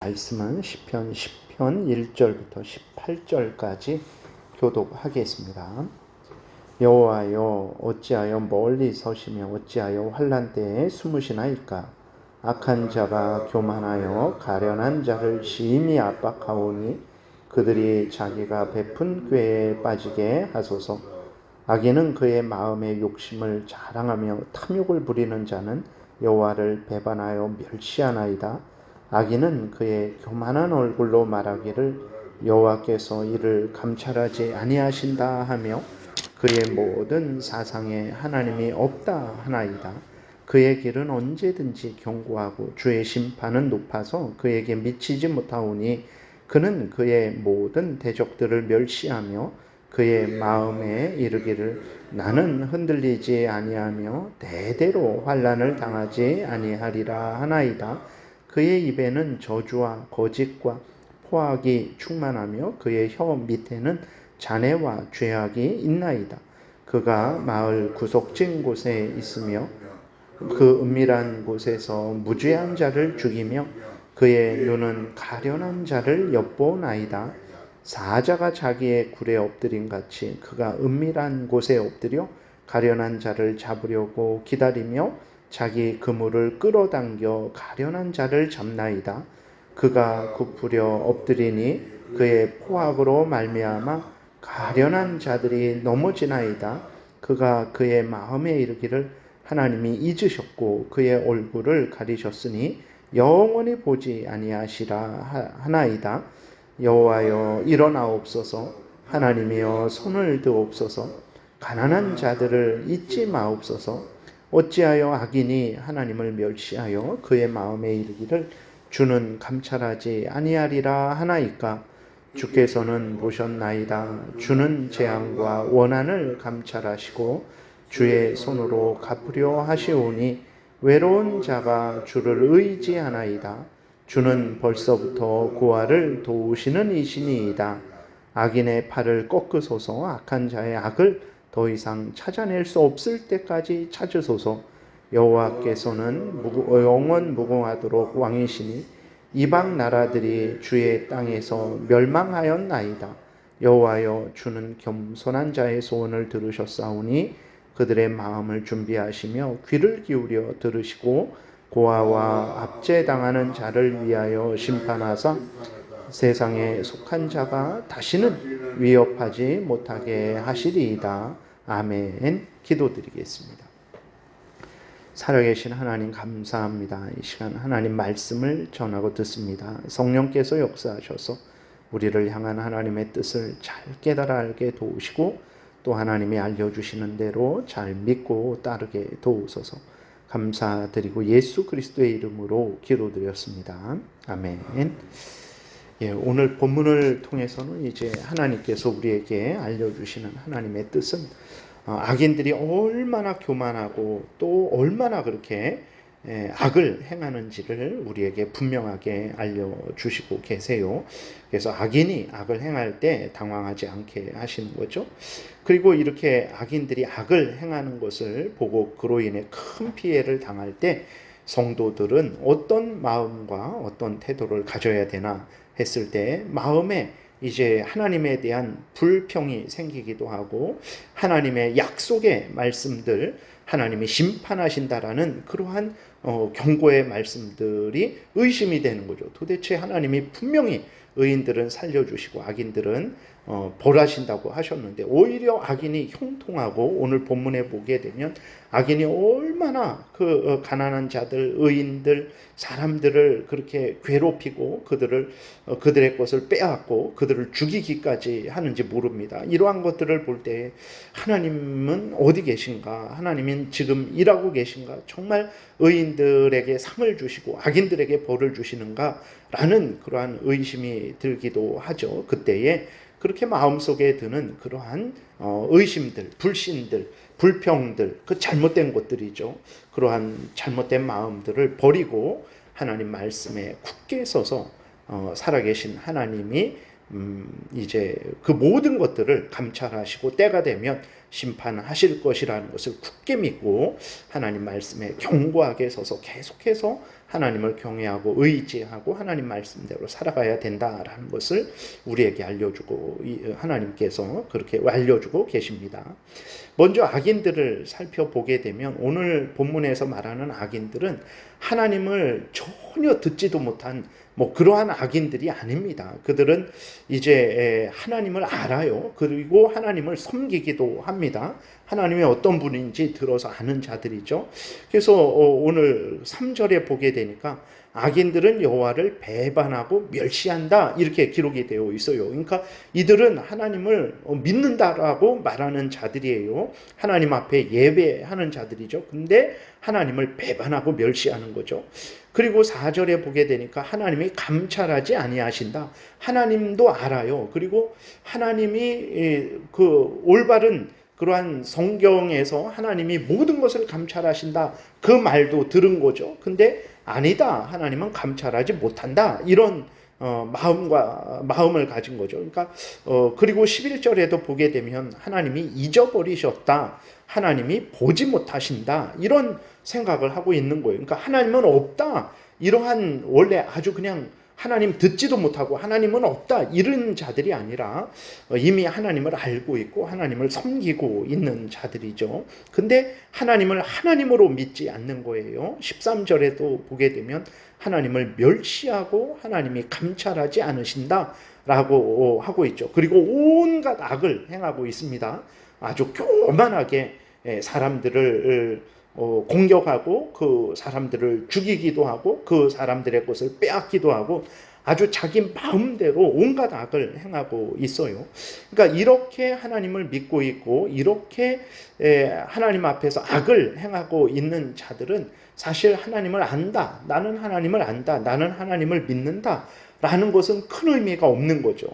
말씀은 시편 10편 1절부터 18절까지 교독하겠습니다. 여호와여, 어찌하여 멀리 서시며 어찌하여 환난 때에 숨으시나이까? 악한 자가 교만하여 가련한 자를 심히 압박하오니 그들이 자기가 베푼 꾀에 빠지게 하소서. 악인은 그의 마음의 욕심을 자랑하며 탐욕을 부리는 자는 여호와를 배반하여 멸시하나이다. 악인은 그의 교만한 얼굴로 말하기를 여호와께서 이를 감찰하지 아니하신다 하며 그의 모든 사상에 하나님이 없다 하나이다. 그의 길은 언제든지 견고하고 주의 심판은 높아서 그에게 미치지 못하오니 그는 그의 모든 대적들을 멸시하며 그의 마음에 이르기를 나는 흔들리지 아니하며 대대로 환난을 당하지 아니하리라 하나이다. 그의 입에는 저주와 거짓과 포악이 충만하며 그의 혀 밑에는 잔해와 죄악이 있나이다. 그가 마을 구석진 곳에 있으며 그 은밀한 곳에서 무죄한 자를 죽이며 그의 눈은 가련한 자를 엿보나이다. 사자가 자기의 굴에 엎드린 같이 그가 은밀한 곳에 엎드려 가련한 자를 잡으려고 기다리며 자기 그물을 끌어당겨 가련한 자를 잡나이다. 그가 굽으려 엎드리니 그의 포악으로 말미암아 가련한 자들이 넘어지나이다. 그가 그의 마음에 이르기를 하나님이 잊으셨고 그의 얼굴을 가리셨으니 영원히 보지 아니하시라 하나이다. 여호와여, 일어나옵소서. 하나님이여, 손을 드옵소서. 가난한 자들을 잊지 마옵소서. 어찌하여 악인이 하나님을 멸시하여 그의 마음에 이르기를 주는 감찰하지 아니하리라 하나이까? 주께서는 보셨나이다. 주는 재앙과 원한을 감찰하시고 주의 손으로 갚으려 하시오니 외로운 자가 주를 의지하나이다. 주는 벌써부터 고아를 도우시는 이시니이다. 악인의 팔을 꺾으소서. 악한 자의 악을 더 이상 찾아낼 수 없을 때까지 찾으소서. 여호와께서는 영원 무궁하도록 왕이시니 이방 나라들이 주의 땅에서 멸망하였나이다. 여호와여, 주는 겸손한 자의 소원을 들으셨사오니 그들의 마음을 준비하시며 귀를 기울여 들으시고 고아와 압제당하는 자를 위하여 심판하사 세상에 속한 자가 다시는 위협하지 못하게 하시리이다. 아멘. 기도드리겠습니다. 살아계신 하나님 감사합니다. 이 시간 하나님 말씀을 전하고 듣습니다. 성령께서 역사하셔서 우리를 향한 하나님의 뜻을 잘 깨달아 알게 도우시고 또 하나님이 알려주시는 대로 잘 믿고 따르게 도우소서. 감사드리고 예수 그리스도의 이름으로 기도드렸습니다. 아멘. 오늘 본문을 통해서는 이제 하나님께서 우리에게 알려주시는 하나님의 뜻은 악인들이 얼마나 교만하고 또 얼마나 그렇게 악을 행하는지를 우리에게 분명하게 알려주시고 계세요. 그래서 악인이 악을 행할 때 당황하지 않게 하시는 거죠. 그리고 이렇게 악인들이 악을 행하는 것을 보고 그로 인해 큰 피해를 당할 때 성도들은 어떤 마음과 어떤 태도를 가져야 되나 했을 때 마음에 이제 하나님에 대한 불평이 생기기도 하고 하나님의 약속의 말씀들, 하나님이 심판하신다라는 그러한 경고의 말씀들이 의심이 되는 거죠. 도대체 하나님이 분명히 의인들은 살려주시고 악인들은 벌하신다고 하셨는데 오히려 악인이 형통하고 오늘 본문에 보게 되면 악인이 얼마나 그 가난한 자들, 의인들, 사람들을 그렇게 괴롭히고 그들의 것을 빼앗고 그들을 죽이기까지 하는지 모릅니다. 이러한 것들을 볼 때 하나님은 어디 계신가? 하나님은 지금 일하고 계신가? 정말 의인들에게 상을 주시고 악인들에게 벌을 주시는가? 라는 그러한 의심이 들기도 하죠. 그때에 그렇게 마음속에 드는 그러한 의심들, 불신들, 불평들, 그 잘못된 것들이죠. 그러한 잘못된 마음들을 버리고 하나님 말씀에 굳게 서서 살아계신 하나님이 이제 그 모든 것들을 감찰하시고 때가 되면 심판하실 것이라는 것을 굳게 믿고 하나님 말씀에 견고하게 서서 계속해서 하나님을 경외하고 의지하고 하나님 말씀대로 살아가야 된다라는 것을 우리에게 알려주고 하나님께서 그렇게 알려주고 계십니다. 먼저 악인들을 살펴보게 되면 오늘 본문에서 말하는 악인들은 하나님을 전혀 듣지도 못한 그러한 악인들이 아닙니다. 그들은 이제 하나님을 알아요. 그리고 하나님을 섬기기도 합니다. 하나님이 어떤 분인지 들어서 아는 자들이죠. 그래서 오늘 3절에 보게 되니까 악인들은 여호와를 배반하고 멸시한다 이렇게 기록이 되어 있어요. 그러니까 이들은 하나님을 믿는다라고 말하는 자들이에요. 하나님 앞에 예배하는 자들이죠. 근데 하나님을 배반하고 멸시하는 거죠. 그리고 4절에 보게 되니까 하나님이 감찰하지 아니하신다. 하나님도 알아요. 그리고 하나님이 그 올바른 그러한 성경에서 하나님이 모든 것을 감찰하신다. 그 말도 들은 거죠. 근데 아니다. 하나님은 감찰하지 못한다. 이런 마음을 가진 거죠. 그러니까 그리고 11절에도 보게 되면 하나님이 잊어버리셨다. 하나님이 보지 못하신다. 이런 생각을 하고 있는 거예요. 그러니까 하나님은 없다. 이러한 원래 아주 그냥 하나님 듣지도 못하고 하나님은 없다 이런 자들이 아니라 이미 하나님을 알고 있고 하나님을 섬기고 있는 자들이죠. 근데 하나님을 하나님으로 믿지 않는 거예요. 13절에도 보게 되면 하나님을 멸시하고 하나님이 감찰하지 않으신다라고 하고 있죠. 그리고 온갖 악을 행하고 있습니다. 아주 교만하게 사람들을 공격하고 그 사람들을 죽이기도 하고 그 사람들의 것을 빼앗기도 하고 아주 자기 마음대로 온갖 악을 행하고 있어요. 그러니까 이렇게 하나님을 믿고 있고 이렇게 하나님 앞에서 악을 행하고 있는 자들은 사실 하나님을 안다. 나는 하나님을 안다. 나는 하나님을 믿는다. 라는 것은 큰 의미가 없는 거죠.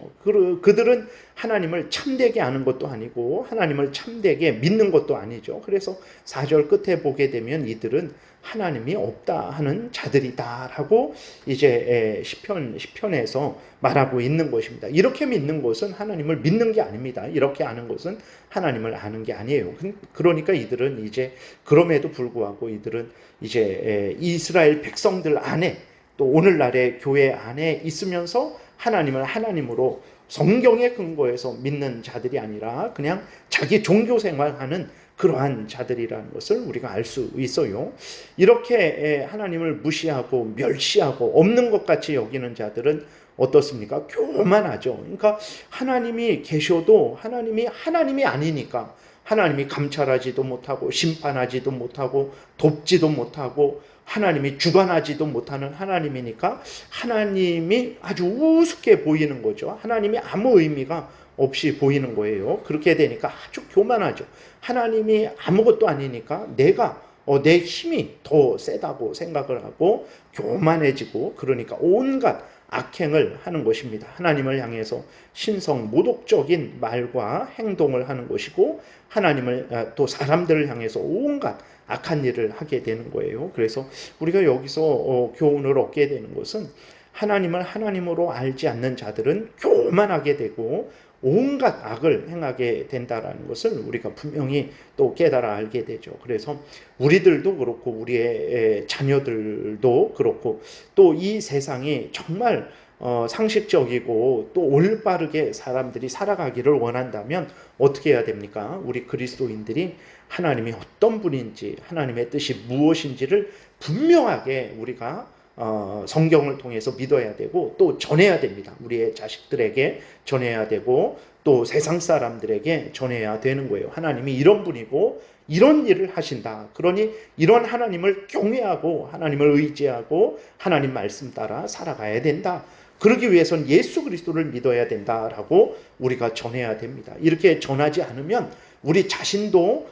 그들은 하나님을 참되게 아는 것도 아니고 하나님을 참되게 믿는 것도 아니죠. 그래서 4절 끝에 보게 되면 이들은 하나님이 없다 하는 자들이다라고 이제 시편에서 말하고 있는 것입니다. 이렇게 믿는 것은 하나님을 믿는 게 아닙니다. 이렇게 아는 것은 하나님을 아는 게 아니에요. 그러니까 이들은 이제 그럼에도 불구하고 이들은 이제 이스라엘 백성들 안에 또 오늘날의 교회 안에 있으면서 하나님을 하나님으로 성경의 근거에서 믿는 자들이 아니라 그냥 자기 종교 생활하는 그러한 자들이라는 것을 우리가 알 수 있어요. 이렇게 하나님을 무시하고 멸시하고 없는 것 같이 여기는 자들은 어떻습니까? 교만하죠. 그러니까 하나님이 계셔도 하나님이 아니니까 하나님이 감찰하지도 못하고 심판하지도 못하고 돕지도 못하고 하나님이 주관하지도 못하는 하나님이니까 하나님이 아주 우습게 보이는 거죠. 하나님이 아무 의미가 없이 보이는 거예요. 그렇게 되니까 아주 교만하죠. 하나님이 아무것도 아니니까 내가 내 힘이 더 세다고 생각을 하고 교만해지고 그러니까 온갖 악행을 하는 것입니다. 하나님을 향해서 신성 모독적인 말과 행동을 하는 것이고 하나님을 또 사람들을 향해서 온갖 악한 일을 하게 되는 거예요. 그래서 우리가 여기서 교훈을 얻게 되는 것은 하나님을 하나님으로 알지 않는 자들은 교만하게 되고 온갖 악을 행하게 된다라는 것을 우리가 분명히 또 깨달아 알게 되죠. 그래서 우리들도 그렇고 우리의 자녀들도 그렇고 또 이 세상이 정말 상식적이고 또 올바르게 사람들이 살아가기를 원한다면 어떻게 해야 됩니까? 우리 그리스도인들이 하나님이 어떤 분인지 하나님의 뜻이 무엇인지를 분명하게 우리가 성경을 통해서 믿어야 되고 또 전해야 됩니다. 우리의 자식들에게 전해야 되고 또 세상 사람들에게 전해야 되는 거예요. 하나님이 이런 분이고 이런 일을 하신다. 그러니 이런 하나님을 경외하고 하나님을 의지하고 하나님 말씀 따라 살아가야 된다. 그러기 위해서는 예수 그리스도를 믿어야 된다라고 우리가 전해야 됩니다. 이렇게 전하지 않으면 우리 자신도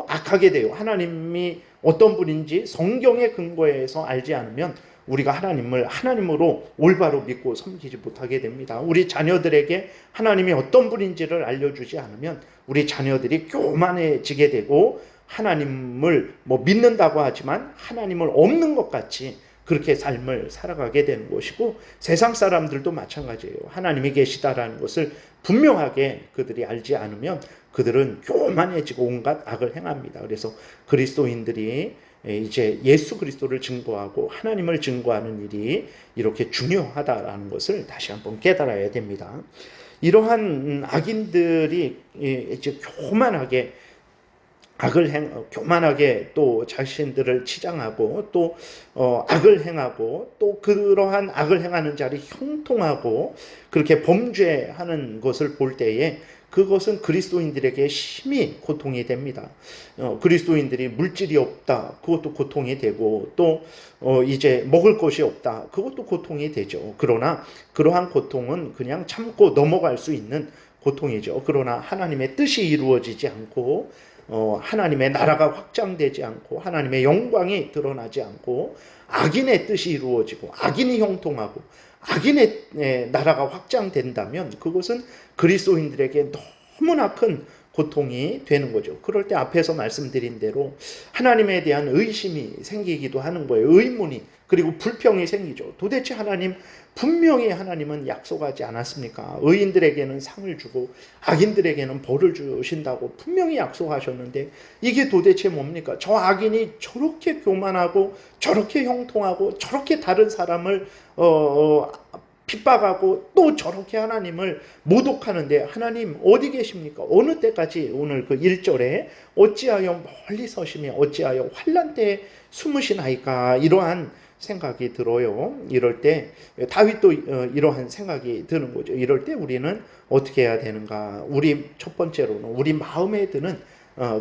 악하게 돼요. 하나님이 어떤 분인지 성경의 근거에서 알지 않으면 우리가 하나님을 하나님으로 올바로 믿고 섬기지 못하게 됩니다. 우리 자녀들에게 하나님이 어떤 분인지를 알려주지 않으면 우리 자녀들이 교만해지게 되고 하나님을 믿는다고 하지만 하나님을 없는 것 같이 그렇게 삶을 살아가게 되는 것이고, 세상 사람들도 마찬가지예요. 하나님이 계시다라는 것을 분명하게 그들이 알지 않으면 그들은 교만해지고 온갖 악을 행합니다. 그래서 그리스도인들이 이제 예수 그리스도를 증거하고 하나님을 증거하는 일이 이렇게 중요하다라는 것을 다시 한번 깨달아야 됩니다. 이러한 악인들이 이제 교만하게 또 자신들을 치장하고 또 악을 행하고 또 그러한 악을 행하는 자를 형통하고 그렇게 범죄하는 것을 볼 때에 그것은 그리스도인들에게 심히 고통이 됩니다. 그리스도인들이 물질이 없다, 그것도 고통이 되고 또 이제 먹을 것이 없다, 그것도 고통이 되죠. 그러나 그러한 고통은 그냥 참고 넘어갈 수 있는 고통이죠. 그러나 하나님의 뜻이 이루어지지 않고 하나님의 나라가 확장되지 않고 하나님의 영광이 드러나지 않고 악인의 뜻이 이루어지고 악인이 형통하고 악인의 나라가 확장된다면 그것은 그리스도인들에게 너무나 큰 고통이 되는 거죠. 그럴 때 앞에서 말씀드린 대로 하나님에 대한 의심이 생기기도 하는 거예요. 의문이, 그리고 불평이 생기죠. 도대체 분명히 하나님은 약속하지 않았습니까? 의인들에게는 상을 주고 악인들에게는 벌을 주신다고 분명히 약속하셨는데 이게 도대체 뭡니까? 저 악인이 저렇게 교만하고 저렇게 형통하고 저렇게 다른 사람을 핍박하고 또 저렇게 하나님을 모독하는데 하나님 어디 계십니까? 어느 때까지, 오늘 그 1절에 어찌하여 멀리 서시며 어찌하여 환난 때에 숨으시나이까, 이러한 생각이 들어요. 이럴 때 다윗도 이러한 생각이 드는 거죠. 이럴 때 우리는 어떻게 해야 되는가? 첫 번째로는 우리 마음에 드는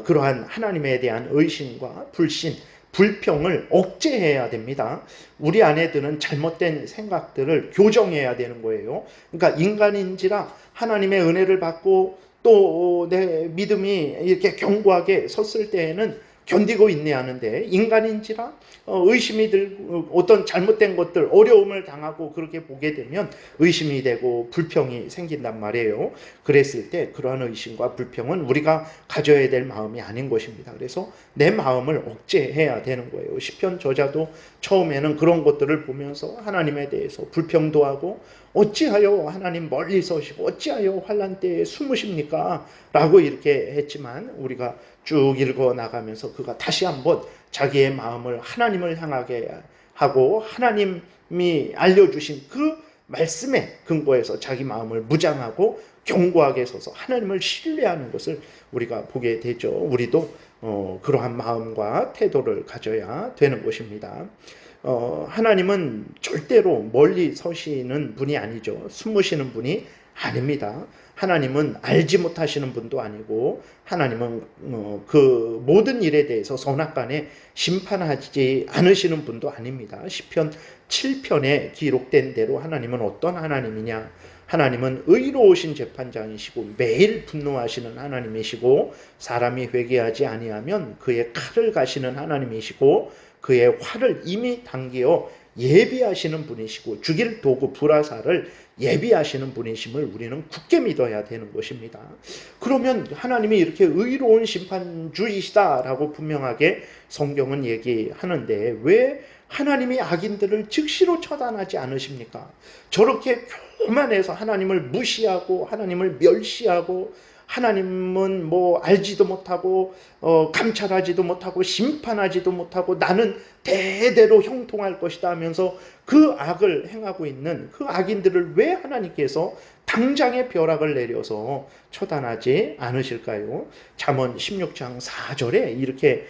그러한 하나님에 대한 의심과 불신, 불평을 억제해야 됩니다. 우리 안에 드는 잘못된 생각들을 교정해야 되는 거예요. 그러니까 인간인지라 하나님의 은혜를 받고 또 내 믿음이 이렇게 견고하게 섰을 때에는 견디고 인내하는데, 인간인지라 의심이 들고 어떤 잘못된 것들, 어려움을 당하고 그렇게 보게 되면 의심이 되고 불평이 생긴단 말이에요. 그랬을 때 그러한 의심과 불평은 우리가 가져야 될 마음이 아닌 것입니다. 그래서 내 마음을 억제해야 되는 거예요. 시편 저자도 처음에는 그런 것들을 보면서 하나님에 대해서 불평도 하고 어찌하여 하나님 멀리 서시고 어찌하여 환난 때에 숨으십니까? 라고 이렇게 했지만 우리가 쭉 읽어 나가면서 그가 다시 한번 자기의 마음을 하나님을 향하게 하고 하나님이 알려주신 그 말씀에 근거해서 자기 마음을 무장하고 견고하게 서서 하나님을 신뢰하는 것을 우리가 보게 되죠. 우리도 그러한 마음과 태도를 가져야 되는 것입니다. 하나님은 절대로 멀리 서시는 분이 아니죠. 숨으시는 분이 아닙니다. 하나님은 알지 못하시는 분도 아니고 하나님은 그 모든 일에 대해서 선악간에 심판하지 않으시는 분도 아닙니다. 시편 7편에 기록된 대로 하나님은 어떤 하나님이냐? 하나님은 의로우신 재판장이시고 매일 분노하시는 하나님이시고 사람이 회개하지 아니하면 그의 칼을 가시는 하나님이시고 그의 활을 이미 당기어 예비하시는 분이시고 죽일 도구 불화살을 예비하시는 분이심을 우리는 굳게 믿어야 되는 것입니다. 그러면 하나님이 이렇게 의로운 심판주이시다라고 분명하게 성경은 얘기하는데 왜 하나님이 악인들을 즉시로 처단하지 않으십니까? 저렇게 교만해서 하나님을 무시하고 하나님을 멸시하고 하나님은 뭐 알지도 못하고 감찰하지도 못하고 심판하지도 못하고 나는 대대로 형통할 것이다 하면서 그 악을 행하고 있는 그 악인들을 왜 하나님께서 당장의 벼락을 내려서 처단하지 않으실까요? 잠언 16장 4절에 이렇게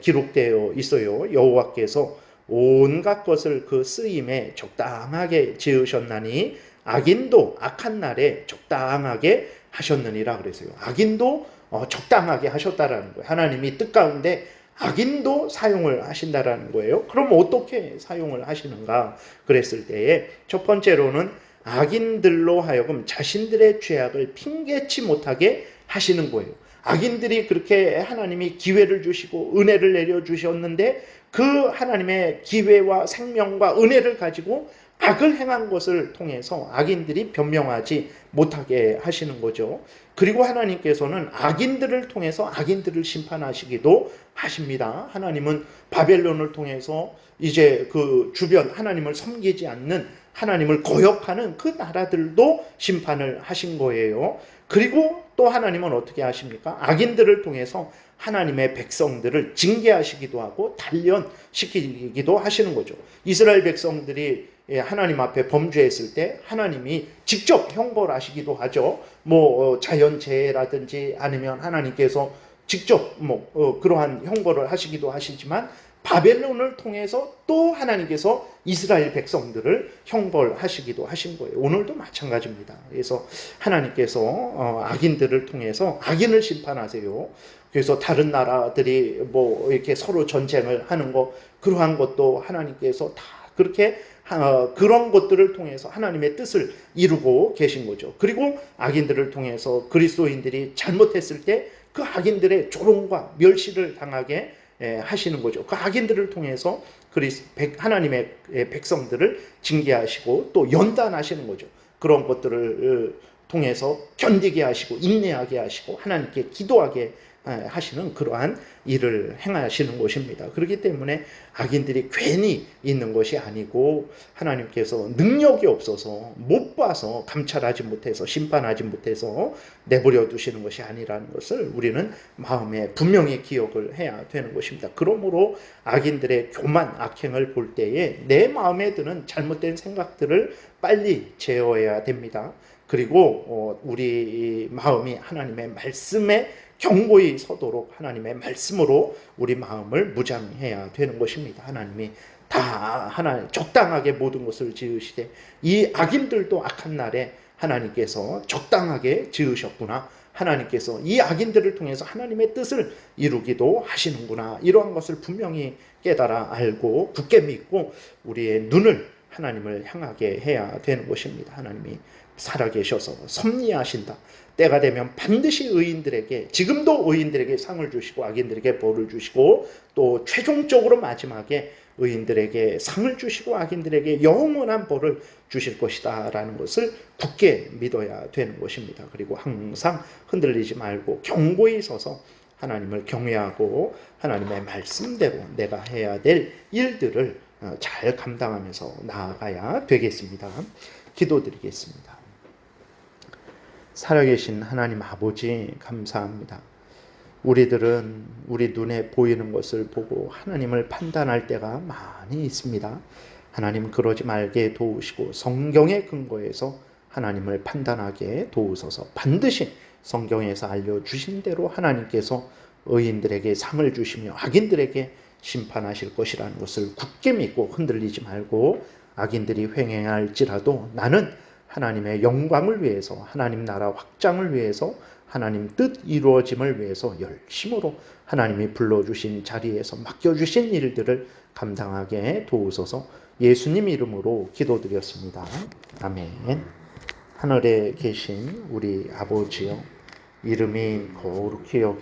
기록되어 있어요. 여호와께서 온갖 것을 그 쓰임에 적당하게 지으셨나니 악인도 악한 날에 적당하게 하셨느니라 그랬어요. 악인도 적당하게 하셨다라는 거예요. 하나님이 뜻 가운데 악인도 사용을 하신다라는 거예요. 그럼 어떻게 사용을 하시는가 그랬을 때에 첫 번째로는 악인들로 하여금 자신들의 죄악을 핑계치 못하게 하시는 거예요. 악인들이 그렇게 하나님이 기회를 주시고 은혜를 내려주셨는데 그 하나님의 기회와 생명과 은혜를 가지고 악을 행한 것을 통해서 악인들이 변명하지 못하게 하시는 거죠. 그리고 하나님께서는 악인들을 통해서 악인들을 심판하시기도 하십니다. 하나님은 바벨론을 통해서 이제 그 주변 하나님을 섬기지 않는, 하나님을 거역하는 그 나라들도 심판을 하신 거예요. 그리고 또 하나님은 어떻게 하십니까? 악인들을 통해서 하나님의 백성들을 징계하시기도 하고 단련시키기도 하시는 거죠. 이스라엘 백성들이 하나님 앞에 범죄했을 때 하나님이 직접 형벌하시기도 하죠. 자연재해라든지 아니면 하나님께서 직접 그러한 형벌을 하시기도 하시지만, 바벨론을 통해서 또 하나님께서 이스라엘 백성들을 형벌하시기도 하신 거예요. 오늘도 마찬가지입니다. 그래서 하나님께서 악인들을 통해서 악인을 심판하세요. 그래서 다른 나라들이 이렇게 서로 전쟁을 하는 거, 그러한 것도 하나님께서 다 그렇게 그런 것들을 통해서 하나님의 뜻을 이루고 계신 거죠. 그리고 악인들을 통해서 그리스도인들이 잘못했을 때 그 악인들의 조롱과 멸시를 당하게 하시는 거죠. 그 악인들을 통해서 하나님의 백성들을 징계하시고 또 연단하시는 거죠. 그런 것들을 통해서 견디게 하시고 인내하게 하시고 하나님께 기도하게 하시는 그러한 일을 행하시는 것입니다. 그렇기 때문에 악인들이 괜히 있는 것이 아니고, 하나님께서 능력이 없어서 못 봐서 감찰하지 못해서 심판하지 못해서 내버려 두시는 것이 아니라는 것을 우리는 마음에 분명히 기억을 해야 되는 것입니다. 그러므로 악인들의 교만, 악행을 볼 때에 내 마음에 드는 잘못된 생각들을 빨리 제어해야 됩니다. 그리고 우리 마음이 하나님의 말씀에 경고히 서도록 하나님의 말씀으로 우리 마음을 무장해야 되는 것입니다. 하나님이 다 적당하게 모든 것을 지으시되 이 악인들도 악한 날에 하나님께서 적당하게 지으셨구나, 하나님께서 이 악인들을 통해서 하나님의 뜻을 이루기도 하시는구나, 이러한 것을 분명히 깨달아 알고 굳게 믿고 우리의 눈을 하나님을 향하게 해야 되는 것입니다. 하나님이 살아계셔서 섭리하신다. 때가 되면 반드시 의인들에게, 지금도 의인들에게 상을 주시고 악인들에게 벌을 주시고 또 최종적으로 마지막에 의인들에게 상을 주시고 악인들에게 영원한 벌을 주실 것이다 라는 것을 굳게 믿어야 되는 것입니다. 그리고 항상 흔들리지 말고 경고히 서서 하나님을 경외하고 하나님의 말씀대로 내가 해야 될 일들을 잘 감당하면서 나아가야 되겠습니다. 기도드리겠습니다. 살아계신 하나님 아버지, 감사합니다. 우리들은 우리 눈에 보이는 것을 보고 하나님을 판단할 때가 많이 있습니다. 하나님, 그러지 말게 도우시고 성경의 근거에서 하나님을 판단하게 도우소서. 반드시 성경에서 알려주신 대로 하나님께서 의인들에게 상을 주시며 악인들에게 심판하실 것이라는 것을 굳게 믿고 흔들리지 말고, 악인들이 횡행할지라도 나는 하나님의 영광을 위해서, 하나님 나라 확장을 위해서, 하나님 뜻 이루어짐을 위해서 열심으로 하나님이 불러주신 자리에서 맡겨주신 일들을 감당하게 도우소서. 예수님 이름으로 기도드렸습니다. 아멘. 하늘에 계신 우리 아버지여, 이름이 거룩히 여기